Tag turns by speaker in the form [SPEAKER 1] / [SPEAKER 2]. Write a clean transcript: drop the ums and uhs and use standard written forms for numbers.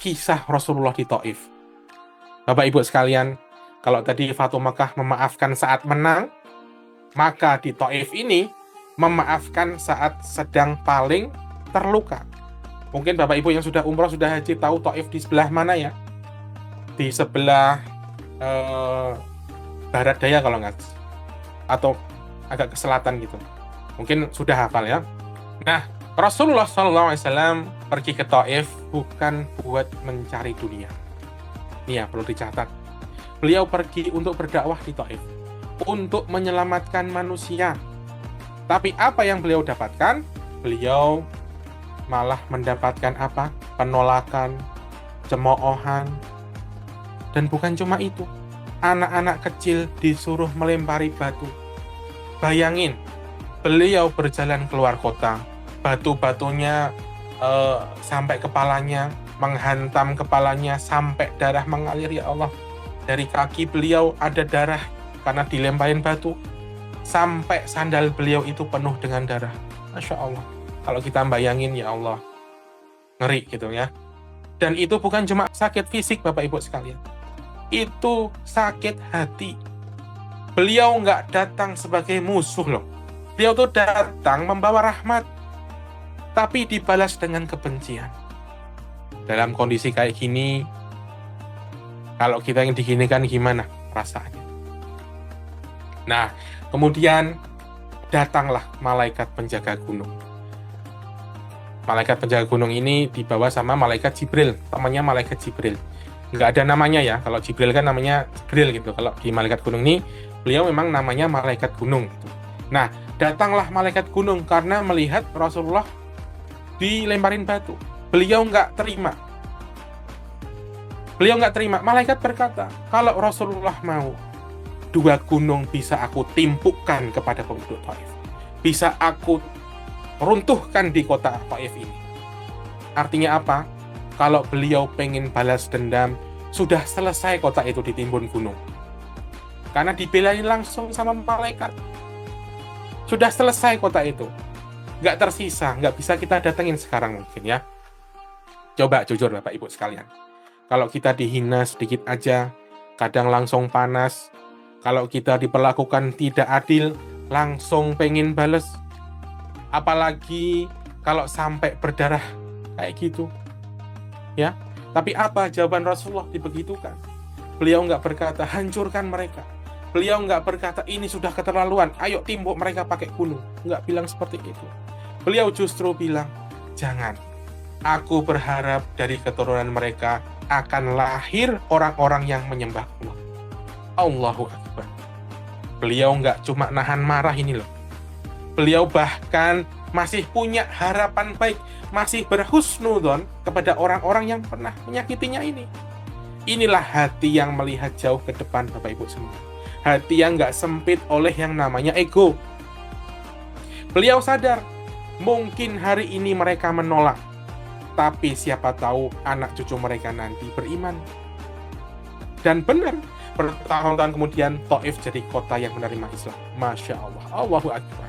[SPEAKER 1] kisah Rasulullah di Taif. Bapak Ibu sekalian, kalau tadi Fatu Makkah memaafkan saat menang, maka di Taif ini memaafkan saat sedang paling terluka. Mungkin Bapak Ibu yang sudah umroh, sudah haji tahu Taif di sebelah mana ya? Di sebelah barat daya kalau nggak, atau agak ke selatan gitu. Mungkin sudah hafal ya. Nah, Rasulullah SAW pergi ke Taif bukan buat mencari dunia. Ini ya perlu dicatat. Beliau pergi untuk berdakwah di Taif, untuk menyelamatkan manusia. Tapi apa yang beliau dapatkan? Beliau malah mendapatkan apa? Penolakan, cemoohan. Dan bukan cuma itu. Anak-anak kecil disuruh melempari batu. Bayangin, beliau berjalan keluar kota. Batu-batunya sampai kepalanya, menghantam kepalanya sampai darah mengalir, ya Allah. Dari kaki beliau ada darah karena dilemparin batu. Sampai sandal beliau itu penuh dengan darah. Masya Allah. Kalau kita bayangin, ya Allah, ngeri gitu ya. Dan itu bukan cuma sakit fisik, Bapak Ibu sekalian. Itu sakit hati. Beliau nggak datang sebagai musuh loh. Beliau tuh datang membawa rahmat. Tapi dibalas dengan kebencian. Dalam kondisi kayak gini, kalau kita yang diginikan gimana perasaannya? Nah, kemudian datanglah malaikat penjaga gunung. Malaikat penjaga gunung ini dibawa sama malaikat Jibril, namanya malaikat Jibril. Nggak ada namanya ya, kalau Jibril kan namanya Jibril gitu. Kalau di malaikat gunung ini, beliau memang namanya malaikat gunung gitu. Nah, datanglah malaikat gunung karena melihat Rasulullah dilemparin batu. Beliau nggak terima. Malaikat berkata, kalau Rasulullah mau, 2 gunung bisa aku timpukkan kepada penduduk Taif. Bisa aku runtuhkan di kota Taif ini. Artinya apa? Kalau beliau pengen balas dendam, sudah selesai kota itu ditimbun gunung. Karena dibelain langsung sama malaikat. Sudah selesai kota itu. Nggak tersisa, nggak bisa kita datengin sekarang mungkin ya. Coba jujur Bapak Ibu sekalian. Kalau kita dihina sedikit aja, kadang langsung panas. Kalau kita diperlakukan tidak adil, langsung pengen bales. Apalagi kalau sampai berdarah kayak gitu. Ya, tapi apa jawaban Rasulullah dibegitukan? Beliau nggak berkata, hancurkan mereka. Beliau nggak berkata, ini sudah keterlaluan, ayo timbuk mereka pakai gunung. Nggak bilang seperti itu. Beliau justru bilang, jangan. Aku berharap dari keturunan mereka akan lahir orang-orang yang menyembah Allah. Allahu Akbar. Beliau nggak cuma nahan marah ini loh. Beliau bahkan masih punya harapan baik, masih berhusnudon kepada orang-orang yang pernah menyakitinya ini. Inilah hati yang melihat jauh ke depan, Bapak Ibu semua. Hati yang nggak sempit oleh yang namanya ego. Beliau sadar, mungkin hari ini mereka menolak, tapi siapa tahu anak cucu mereka nanti beriman. Dan benar, bertahun-tahun kemudian Taif jadi kota yang menerima Islam. Masya Allah. Allahu Akbar.